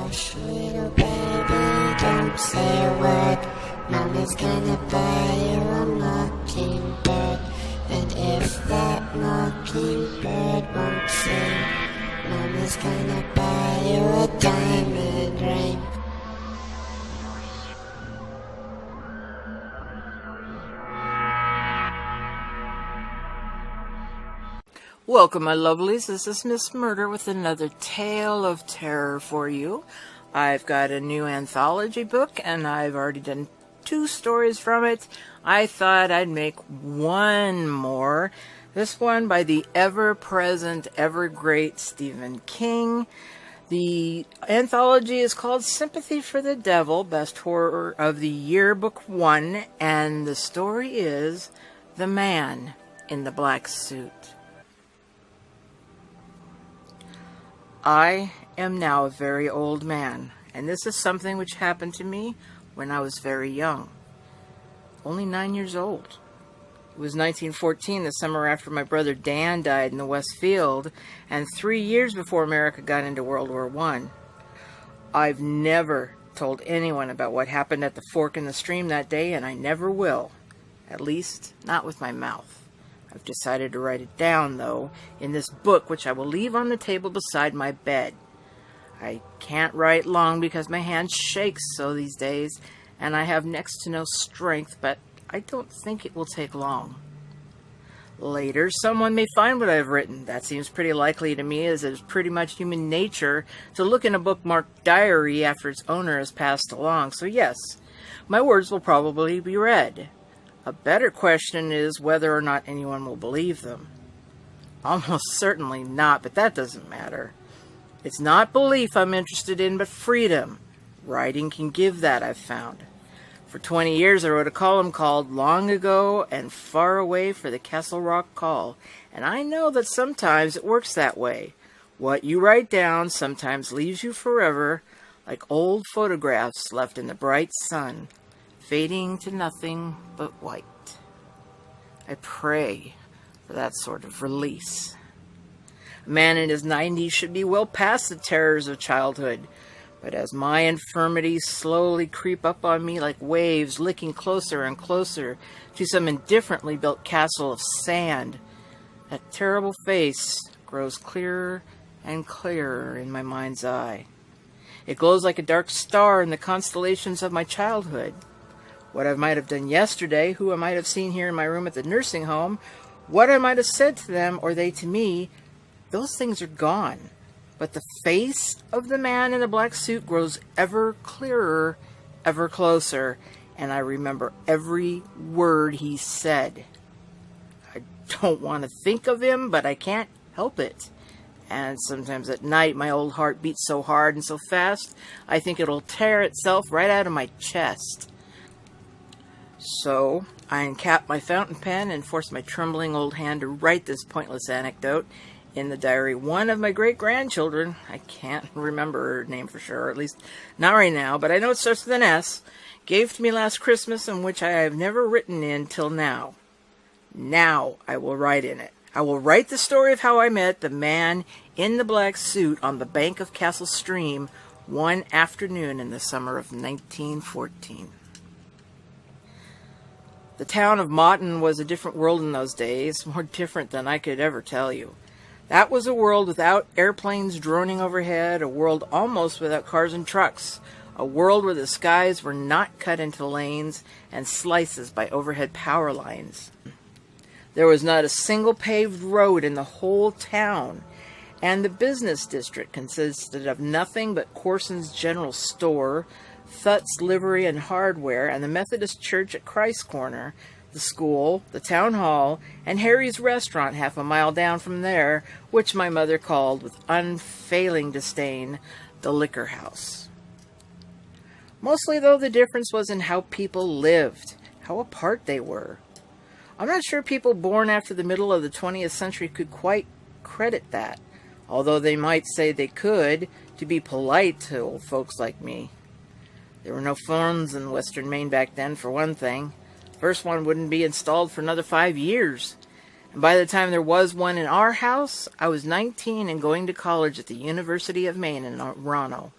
Hush, little baby, don't say a word. Mama's gonna buy you a mockingbird. And if that mockingbird won't sing, Mama's gonna buy you a diamond ring. Welcome, my lovelies. This is Miss Murder with another tale of terror for you. I've got a new anthology book, and I've already done 2 stories from it. I thought I'd make one more. This one by the ever-present, ever-great Stephen King. The anthology is called Sympathy for the Devil, Best Horror of the Year, Book 1, and the story is The Man in the Black Suit. I am now a very old man, and this is something which happened to me when I was very young, only 9 years old. It was 1914, the summer after my brother Dan died in the West Field, and 3 years before America got into World War I. I've never told anyone about what happened at the fork in the stream that day, and I never will, at least not with my mouth. I've decided to write it down, though, in this book, which I will leave on the table beside my bed. I can't write long because my hand shakes so these days, and I have next to no strength, but I don't think it will take long. Later, someone may find what I've written. That seems pretty likely to me, as it is pretty much human nature to look in a bookmarked diary after its owner has passed along. So yes, my words will probably be read. A better question is whether or not anyone will believe them. Almost certainly not, but that doesn't matter. It's not belief I'm interested in, but freedom. Writing can give that, I've found. For 20 years I wrote a column called Long Ago and Far Away for the Castle Rock Call, and I know that sometimes it works that way. What you write down sometimes leaves you forever, like old photographs left in the bright sun, fading to nothing but white. I pray for that sort of release. A man in his 90s should be well past the terrors of childhood, but as my infirmities slowly creep up on me like waves, licking closer and closer to some indifferently built castle of sand, that terrible face grows clearer and clearer in my mind's eye. It glows like a dark star in the constellations of my childhood. What I might have done yesterday, who I might have seen here in my room at the nursing home, what I might have said to them or they to me, those things are gone. But the face of the man in the black suit grows ever clearer, ever closer, and I remember every word he said. I don't want to think of him, but I can't help it. And sometimes at night my old heart beats so hard and so fast, I think it'll tear itself right out of my chest. So I uncap my fountain pen and force my trembling old hand to write this pointless anecdote in the diary one of my great-grandchildren, I can't remember her name for sure, or at least not right now, but I know it starts with an S, gave to me last Christmas, and which I have never written in till now. Now I will write in it. I will write the story of how I met the man in the black suit on the bank of Castle Stream one afternoon in the summer of 1914. The town of Mawton was a different world in those days, more different than I could ever tell you. That was a world without airplanes droning overhead, a world almost without cars and trucks, a world where the skies were not cut into lanes and slices by overhead power lines. There was not a single paved road in the whole town, and the business district consisted of nothing but Corson's General Store, Thutt's Livery and Hardware, and the Methodist Church at Christ Corner, the school, the town hall, and Harry's restaurant half a mile down from there, which my mother called with unfailing disdain the liquor house. Mostly, though, the difference was in how people lived, how apart they were. I'm not sure people born after the middle of the 20th century could quite credit that, although they might say they could, to be polite to old folks like me. There were no phones in western Maine back then, for one thing. First one wouldn't be installed for another 5 years. And by the time there was one in our house, I was 19 and going to college at the University of Maine in Rono.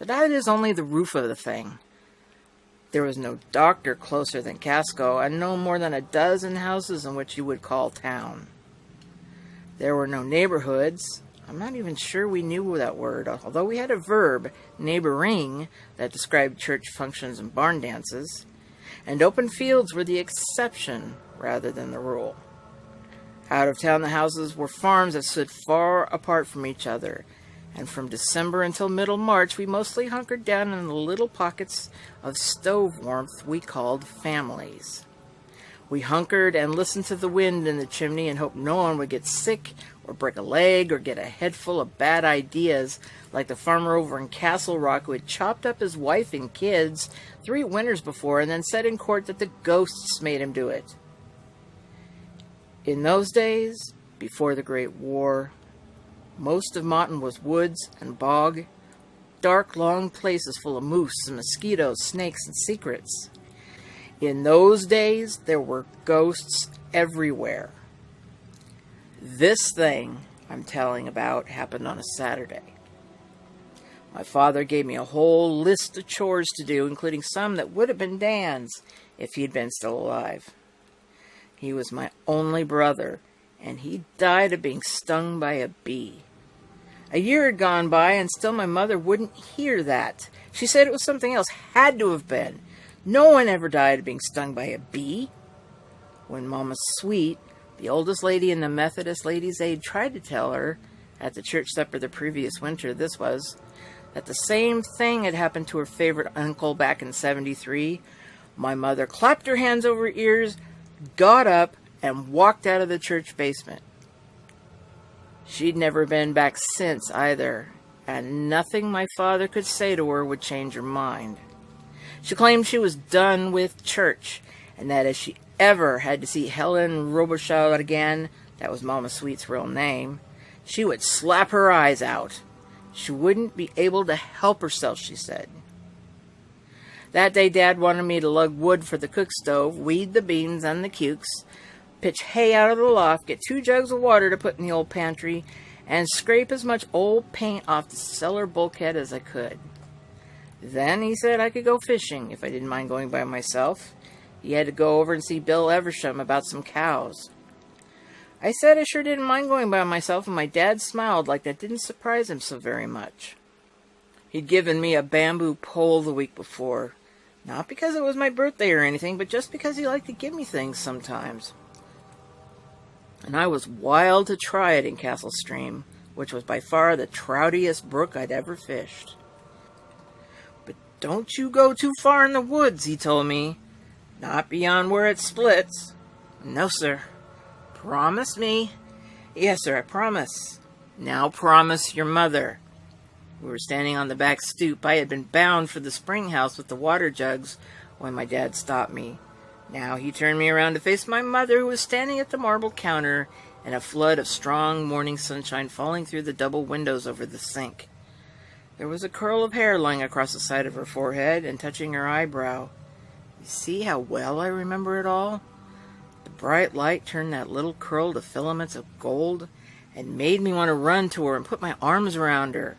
But that is only the roof of the thing. There was no doctor closer than Casco, and no more than a dozen houses in which you would call town. There were no neighborhoods. I'm not even sure we knew that word, although we had a verb, neighboring, that described church functions and barn dances, and open fields were the exception rather than the rule. Out of town, the houses were farms that stood far apart from each other, and from December until middle March, we mostly hunkered down in the little pockets of stove warmth we called families. We hunkered and listened to the wind in the chimney and hoped no one would get sick or break a leg or get a head full of bad ideas like the farmer over in Castle Rock who had chopped up his wife and kids 3 winters before and then said in court that the ghosts made him do it. In those days, before the Great War, most of Maughton was woods and bog, dark, long places full of moose and mosquitoes, snakes, and secrets. In those days, there were ghosts everywhere. This thing I'm telling about happened on a Saturday. My father gave me a whole list of chores to do, including some that would have been Dan's if he'd been still alive. He was my only brother, and he died of being stung by a bee. A year had gone by, and still my mother wouldn't hear that. She said it was something else, had to have been. No one ever died of being stung by a bee. When Mama Sweet, the oldest lady in the Methodist Ladies' Aid, tried to tell her, at the church supper the previous winter, that the same thing had happened to her favorite uncle back in '73, my mother clapped her hands over her ears, got up, and walked out of the church basement. She'd never been back since either, and nothing my father could say to her would change her mind. She claimed she was done with church, and that if she ever had to see Helen Robichaud again, that was Mama Sweet's real name, she would slap her eyes out. She wouldn't be able to help herself, she said. That day, Dad wanted me to lug wood for the cook stove, weed the beans and the cukes, pitch hay out of the loft, get 2 jugs of water to put in the old pantry, and scrape as much old paint off the cellar bulkhead as I could. Then he said I could go fishing if I didn't mind going by myself. He had to go over and see Bill Eversham about some cows. I said I sure didn't mind going by myself, and my dad smiled like that didn't surprise him so very much. He'd given me a bamboo pole the week before, not because it was my birthday or anything, but just because he liked to give me things sometimes. And I was wild to try it in Castle Stream, which was by far the troutiest brook I'd ever fished. But don't you go too far in the woods, he told me. Not beyond where it splits. No, sir. Promise me. Yes, sir, I promise. Now promise your mother. We were standing on the back stoop. I had been bound for the spring house with the water jugs when my dad stopped me. Now he turned me around to face my mother, who was standing at the marble counter in a flood of strong morning sunshine falling through the double windows over the sink. There was a curl of hair lying across the side of her forehead and touching her eyebrow. You see how well I remember it all? The bright light turned that little curl to filaments of gold and made me want to run to her and put my arms around her.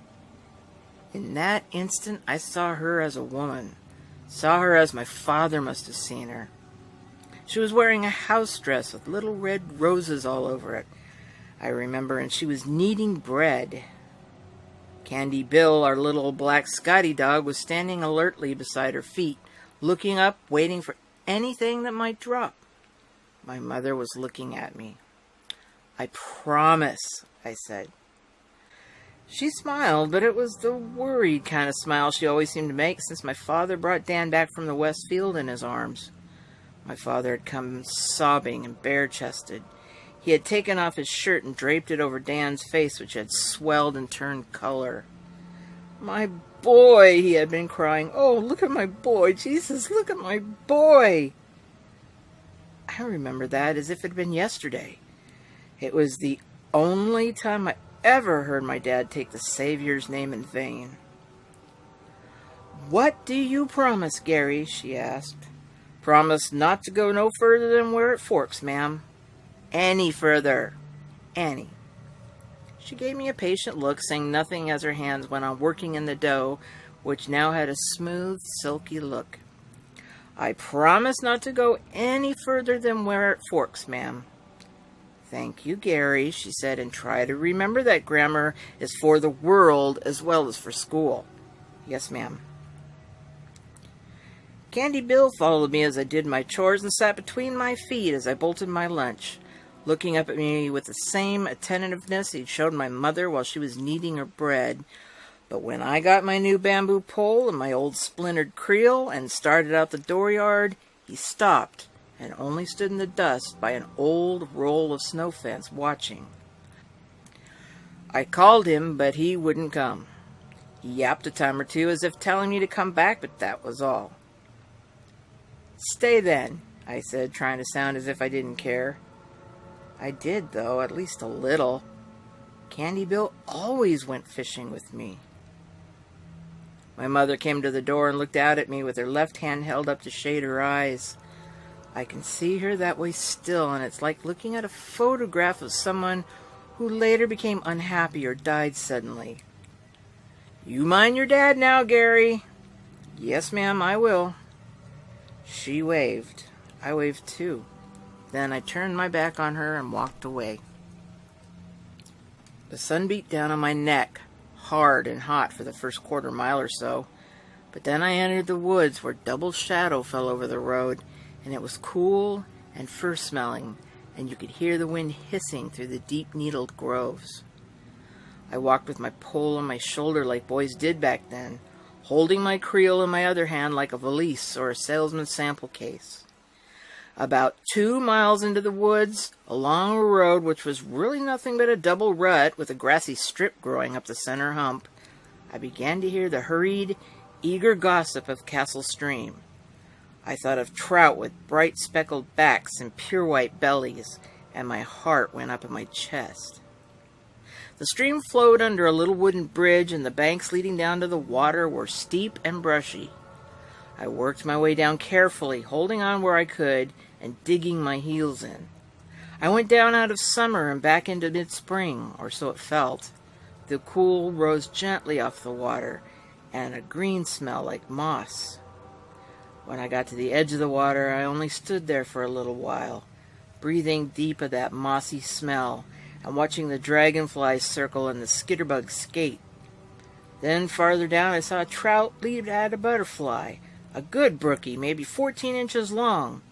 In that instant, I saw her as a woman, saw her as my father must have seen her. She was wearing a house dress with little red roses all over it, I remember, and she was kneading bread. Candy Bill, our little black Scotty dog, was standing alertly beside her feet, looking up, waiting for anything that might drop. My mother was looking at me. I promise, I said. She smiled, but it was the worried kind of smile she always seemed to make since my father brought Dan back from the West Field in his arms. My father had come sobbing and bare-chested. He had taken off his shirt and draped it over Dan's face, which had swelled and turned color. My boy, he had been crying. Oh, look at my boy. Jesus, look at my boy. I remember that as if it had been yesterday. It was the only time I ever heard my dad take the Savior's name in vain. What do you promise, Gary? She asked. Promise not to go no further than where it forks, ma'am. Any further. Any. She gave me a patient look, saying nothing as her hands went on working in the dough, which now had a smooth, silky look. "I promise not to go any further than where it forks, ma'am." "Thank you, Gary," she said, "and try to remember that grammar is for the world as well as for school." "Yes, ma'am." Candy Bill followed me as I did my chores and sat between my feet as I bolted my lunch, looking up at me with the same attentiveness he'd showed my mother while she was kneading her bread. But when I got my new bamboo pole and my old splintered creel and started out the dooryard, he stopped and only stood in the dust by an old roll of snow fence watching. I called him, but he wouldn't come. He yapped a time or two as if telling me to come back, but that was all. "Stay then," I said, trying to sound as if I didn't care. I did, though, at least a little. Candy Bill always went fishing with me. My mother came to the door and looked out at me with her left hand held up to shade her eyes. I can see her that way still, and it's like looking at a photograph of someone who later became unhappy or died suddenly. "You mind your dad now, Gary." "Yes, ma'am, I will." She waved. I waved too. Then I turned my back on her and walked away. The sun beat down on my neck, hard and hot for the first quarter mile or so. But then I entered the woods where double shadow fell over the road, and it was cool and fur-smelling, and you could hear the wind hissing through the deep-needled groves. I walked with my pole on my shoulder like boys did back then, holding my creel in my other hand like a valise or a salesman's sample case. About 2 miles into the woods, along a road which was really nothing but a double rut with a grassy strip growing up the center hump, I began to hear the hurried, eager gossip of Castle Stream. I thought of trout with bright speckled backs and pure white bellies, and my heart went up in my chest. The stream flowed under a little wooden bridge, and the banks leading down to the water were steep and brushy. I worked my way down carefully, holding on where I could and digging my heels in. I went down out of summer and back into mid-spring, or so it felt. The cool rose gently off the water, and a green smell like moss. When I got to the edge of the water, I only stood there for a little while, breathing deep of that mossy smell and watching the dragonflies circle and the skitterbugs skate. Then farther down I saw a trout leap at a butterfly, a good brookie, maybe 14 inches long,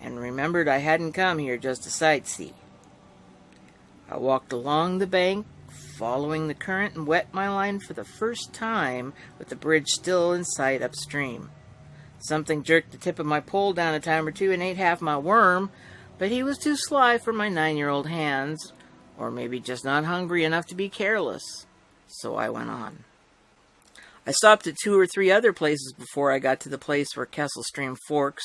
and remembered I hadn't come here just to sightsee. I walked along the bank, following the current, and wet my line for the first time with the bridge still in sight upstream. Something jerked the tip of my pole down a time or two and ate half my worm, but he was too sly for my 9-year-old hands, or maybe just not hungry enough to be careless. So I went on. I stopped at 2 or 3 other places before I got to the place where Castle Stream forks,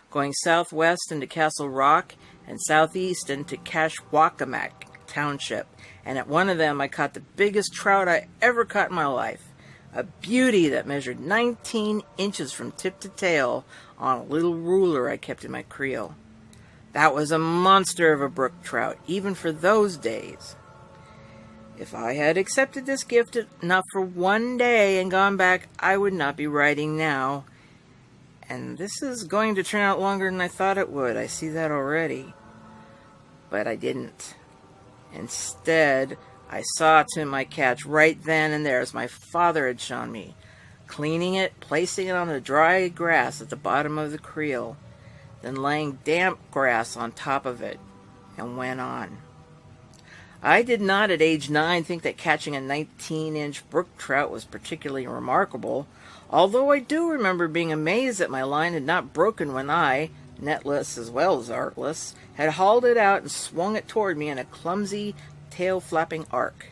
going southwest into Castle Rock and southeast into Cashwacomac Township, and at one of them I caught the biggest trout I ever caught in my life, a beauty that measured 19 inches from tip to tail on a little ruler I kept in my creel. That was a monster of a brook trout, even for those days. If I had accepted this gift enough for one day and gone back, I would not be writing now. And this is going to turn out longer than I thought it would. I see that already. But I didn't. Instead, I saw to my catch right then and there as my father had shown me, cleaning it, placing it on the dry grass at the bottom of the creel, then laying damp grass on top of it, and went on. I did not at age 9 think that catching a 19-inch brook trout was particularly remarkable, although I do remember being amazed that my line had not broken when I, netless as well as artless, had hauled it out and swung it toward me in a clumsy, tail-flapping arc.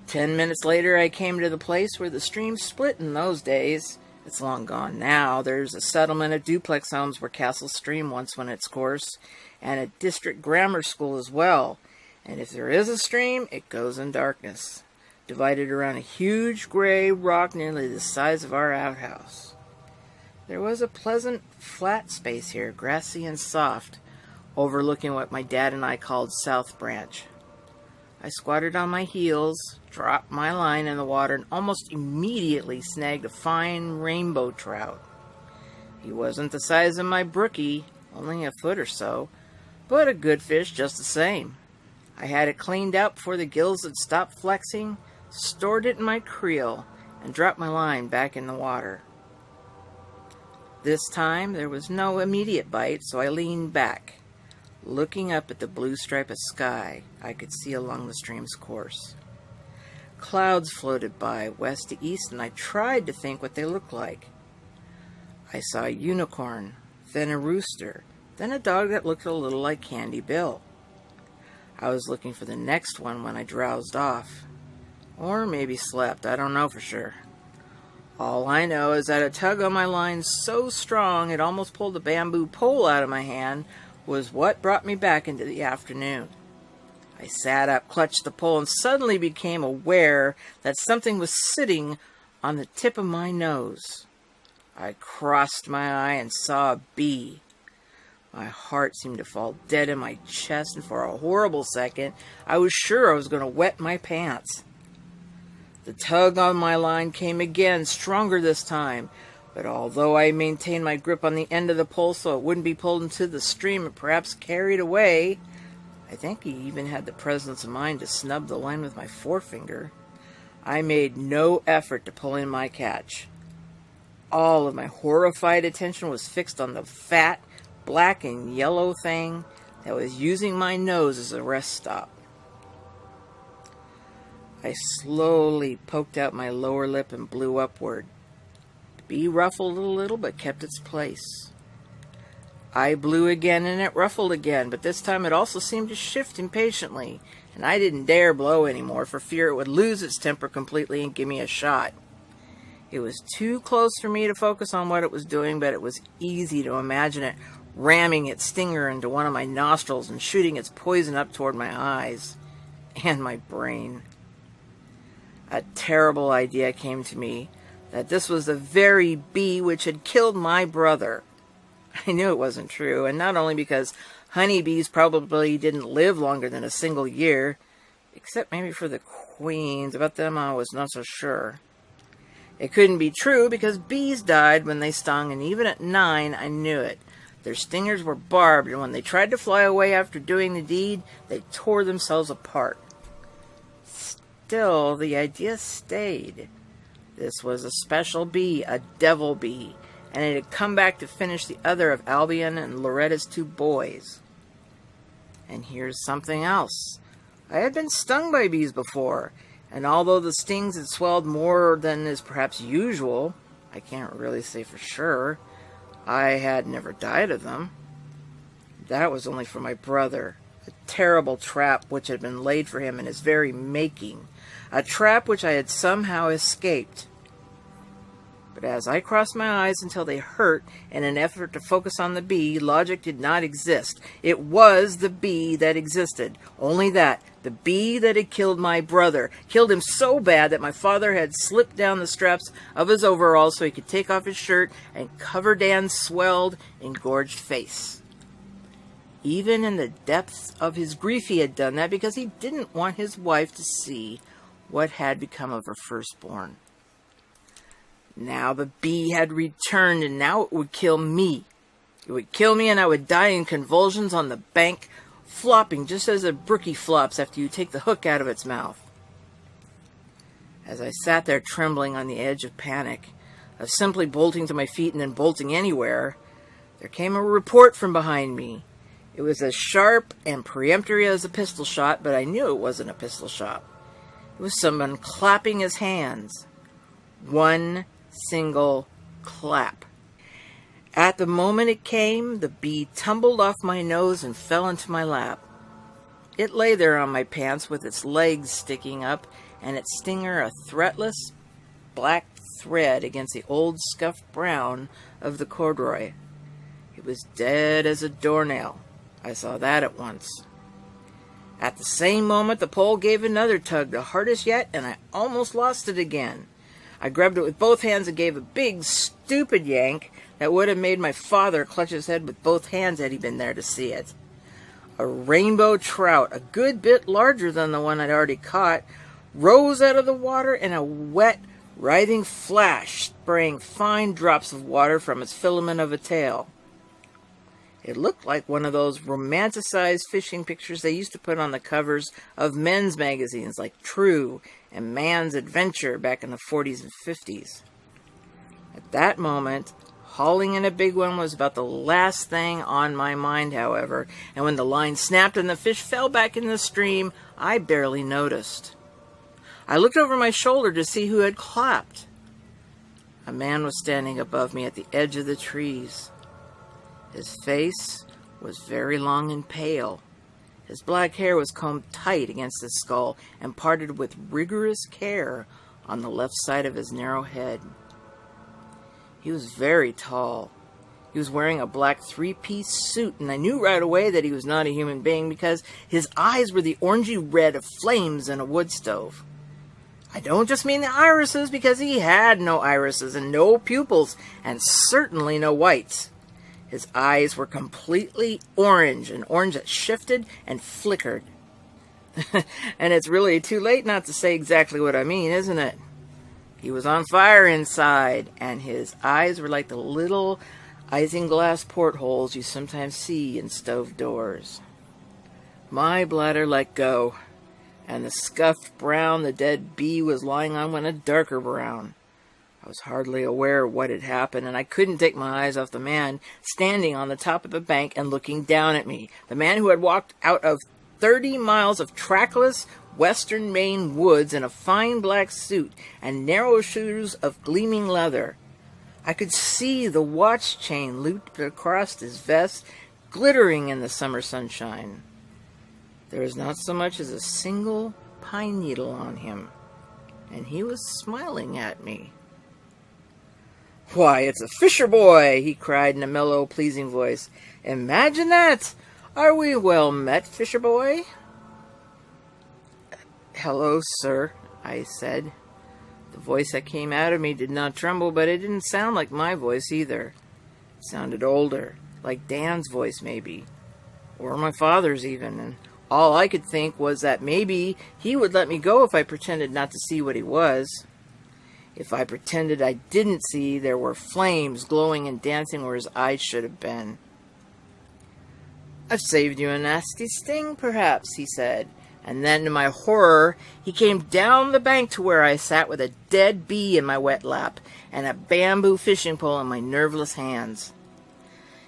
10 minutes later I came to the place where the stream split in those days. It's long gone now. There's a settlement of duplex homes where Castle Stream once went its course, and a district grammar school as well. And if there is a stream, it goes in darkness, divided around a huge gray rock nearly the size of our outhouse. There was a pleasant flat space here, grassy and soft, overlooking what my dad and I called South Branch. I squatted on my heels, dropped my line in the water, and almost immediately snagged a fine rainbow trout. He wasn't the size of my brookie, only a foot or so, but a good fish just the same. I had it cleaned out before the gills had stopped flexing, stored it in my creel, and dropped my line back in the water. This time there was no immediate bite, so I leaned back, looking up at the blue stripe of sky I could see along the stream's course. Clouds floated by west to east, and I tried to think what they looked like. I saw a unicorn, then a rooster, then a dog that looked a little like Candy Bill. I was looking for the next one when I drowsed off. Or maybe slept, I don't know for sure. All I know is that a tug on my line so strong it almost pulled the bamboo pole out of my hand was what brought me back into the afternoon. I sat up, clutched the pole, and suddenly became aware that something was sitting on the tip of my nose. I crossed my eye and saw a bee. My heart seemed to fall dead in my chest, and for a horrible second, I was sure I was going to wet my pants. The tug on my line came again, stronger this time, but although I maintained my grip on the end of the pole so it wouldn't be pulled into the stream and perhaps carried away, I think he even had the presence of mind to snub the line with my forefinger. I made no effort to pull in my catch. All of my horrified attention was fixed on the fat, black and yellow thing that was using my nose as a rest stop. I slowly poked out my lower lip and blew upward. The bee ruffled a little but kept its place. I blew again and it ruffled again, but this time it also seemed to shift impatiently, and I didn't dare blow anymore for fear it would lose its temper completely and give me a shot. It was too close for me to focus on what it was doing, but it was easy to imagine it ramming its stinger into one of my nostrils and shooting its poison up toward my eyes and my brain. A terrible idea came to me, that this was the very bee which had killed my brother. I knew it wasn't true, and not only because honeybees probably didn't live longer than a single year, except maybe for the queens. About them I was not so sure. It couldn't be true because bees died when they stung, and even at 9 I knew it. Their stingers were barbed, and when they tried to fly away after doing the deed, they tore themselves apart. Still, the idea stayed. This was a special bee, a devil bee, and it had come back to finish the other of Albion and Loretta's 2 boys. And here's something else. I had been stung by bees before, and although the stings had swelled more than is perhaps usual, I can't really say for sure, I had never died of them. That was only for my brother, a terrible trap which had been laid for him in his very making, a trap which I had somehow escaped. But as I crossed my eyes until they hurt in an effort to focus on the bee, logic did not exist. It was the bee that existed. Only that. The bee that had killed my brother. Killed him so bad that my father had slipped down the straps of his overalls so he could take off his shirt and cover Dan's swelled, engorged face. Even in the depths of his grief he had done that because he didn't want his wife to see what had become of her firstborn. Now the bee had returned, and now it would kill me. It would kill me, and I would die in convulsions on the bank, flopping just as a brookie flops after you take the hook out of its mouth. As I sat there trembling on the edge of panic, of simply bolting to my feet and then bolting anywhere, there came a report from behind me. It was as sharp and peremptory as a pistol shot, but I knew it wasn't a pistol shot. It was someone clapping his hands. One single clap. At the moment it came, the bee tumbled off my nose and fell into my lap. It lay there on my pants with its legs sticking up and its stinger a threatless black thread against the old scuffed brown of the corduroy. It was dead as a doornail. I saw that at once. At the same moment, the pole gave another tug, the hardest yet, and I almost lost it again. I grabbed it with both hands and gave a big, stupid yank that would have made my father clutch his head with both hands had he been there to see it. A rainbow trout, a good bit larger than the one I'd already caught, rose out of the water in a wet, writhing flash, spraying fine drops of water from its filament of a tail. It looked like one of those romanticized fishing pictures they used to put on the covers of men's magazines like True and Man's Adventure back in the 40s and 50s. At that moment, hauling in a big one was about the last thing on my mind, however, and when the line snapped and the fish fell back in the stream, I barely noticed. I looked over my shoulder to see who had clapped. A man was standing above me at the edge of the trees. His face was very long and pale. His black hair was combed tight against his skull and parted with rigorous care on the left side of his narrow head. He was very tall. He was wearing a black three-piece suit, and I knew right away that he was not a human being because his eyes were the orangey red of flames in a wood stove. I don't just mean the irises, because he had no irises and no pupils, and certainly no whites. His eyes were completely orange, an orange that shifted and flickered. And it's really too late not to say exactly what I mean, isn't it? He was on fire inside, and his eyes were like the little isinglass portholes you sometimes see in stove doors. My bladder let go, and the scuffed brown the dead bee was lying on went a darker brown. I was hardly aware of what had happened, and I couldn't take my eyes off the man standing on the top of the bank and looking down at me, the man who had walked out of 30 miles of trackless western Maine woods in a fine black suit and narrow shoes of gleaming leather. I could see the watch chain looped across his vest, glittering in the summer sunshine. There was not so much as a single pine needle on him, and he was smiling at me. "Why, it's a Fisher boy!" he cried in a mellow, pleasing voice. "Imagine that! Are we well met, Fisher boy?" "Hello, sir," I said. The voice that came out of me did not tremble, but it didn't sound like my voice either. It sounded older, like Dan's voice maybe, or my father's even, and all I could think was that maybe he would let me go if I pretended not to see what he was. If I pretended I didn't see, there were flames glowing and dancing where his eyes should have been. "I've saved you a nasty sting, perhaps," he said. And then, to my horror, he came down the bank to where I sat with a dead bee in my wet lap and a bamboo fishing pole in my nerveless hands.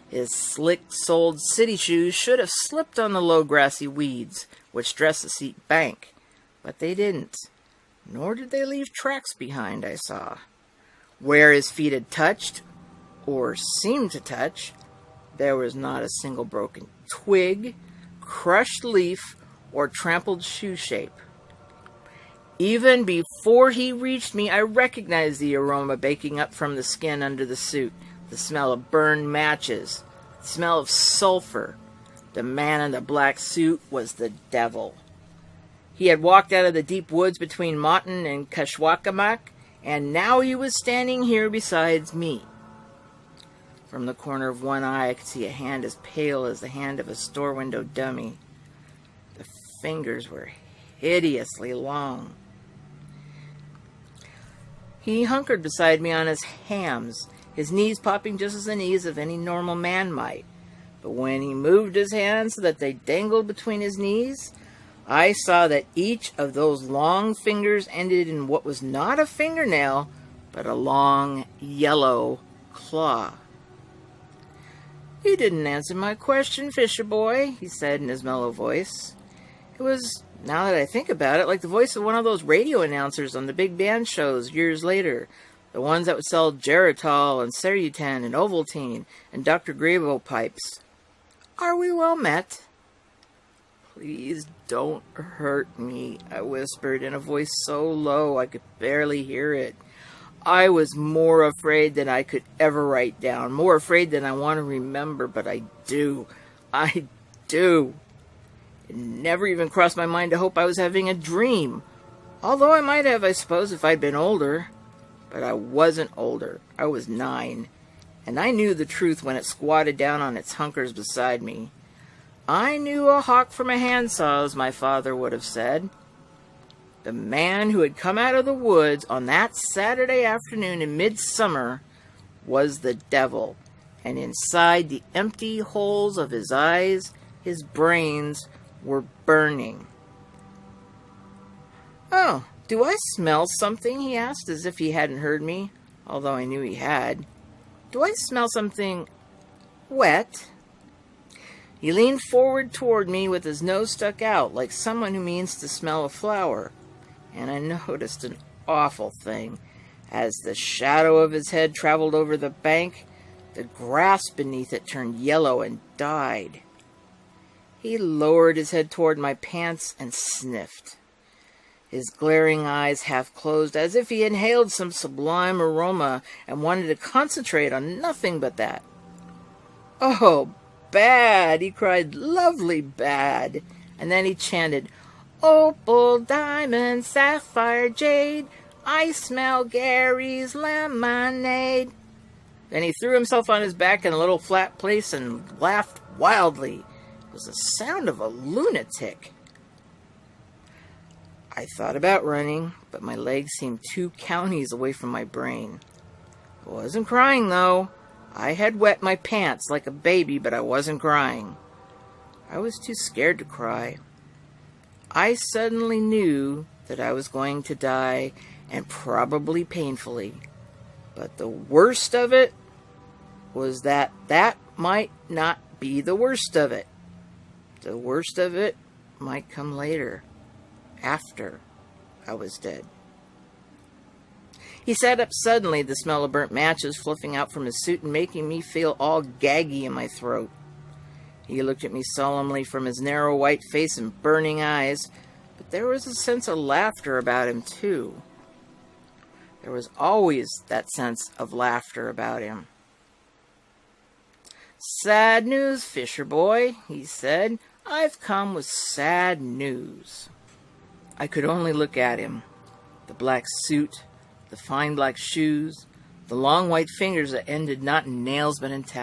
His slick-soled city shoes should have slipped on the low grassy weeds which dress the steep bank, but they didn't. Nor did they leave tracks behind, I saw. Where his feet had touched, or seemed to touch, there was not a single broken twig, crushed leaf, or trampled shoe shape. Even before he reached me, I recognized the aroma baking up from the skin under the suit, the smell of burned matches, the smell of sulfur. The man in the black suit was the devil. He had walked out of the deep woods between Mawton and Kashwakamak, and now he was standing here beside me. From the corner of one eye, I could see a hand as pale as the hand of a store window dummy. The fingers were hideously long. He hunkered beside me on his hams, his knees popping just as the knees of any normal man might. But when he moved his hands so that they dangled between his knees, I saw that each of those long fingers ended in what was not a fingernail, but a long yellow claw. "You didn't answer my question, Fisher boy," he said in his mellow voice. It was, now that I think about it, like the voice of one of those radio announcers on the big band shows years later, the ones that would sell Geritol and Cerutan and Ovaltine and Dr. Gravo pipes. "Are we well met?" "Please don't hurt me," I whispered in a voice so low I could barely hear it. I was more afraid than I could ever write down, more afraid than I want to remember, but I do. It never even crossed my mind to hope I was having a dream, although I might have, I suppose, if I'd been older. But I wasn't older. I was 9, and I knew the truth when it squatted down on its hunkers beside me. I knew a hawk from a handsaw, as my father would have said. The man who had come out of the woods on that Saturday afternoon in midsummer was the devil, and inside the empty holes of his eyes, his brains were burning. "Oh, do I smell something?" he asked, as if he hadn't heard me, although I knew he had. "Do I smell something wet?" He leaned forward toward me with his nose stuck out, like someone who means to smell a flower, and I noticed an awful thing. As the shadow of his head traveled over the bank, the grass beneath it turned yellow and died. He lowered his head toward my pants and sniffed. His glaring eyes half closed, as if he inhaled some sublime aroma and wanted to concentrate on nothing but that. "Oh, bad," he cried, "lovely bad." And then he chanted, "Opal, diamond, sapphire, jade, I smell Gary's lemonade." Then he threw himself on his back in a little flat place and laughed wildly. It was the sound of a lunatic. I thought about running, but my legs seemed 2 counties away from my brain. I wasn't crying, though. I had wet my pants like a baby, but I wasn't crying. I was too scared to cry. I suddenly knew that I was going to die, and probably painfully. But the worst of it was that might not be the worst of it. The worst of it might come later, after I was dead. He sat up suddenly, the smell of burnt matches fluffing out from his suit and making me feel all gaggy in my throat. He looked at me solemnly from his narrow white face and burning eyes, but there was a sense of laughter about him, too. There was always that sense of laughter about him. "Sad news, Fisher boy," he said. "I've come with sad news." I could only look at him. The black suit, the fine black shoes, the long white fingers that ended not in nails but in talons.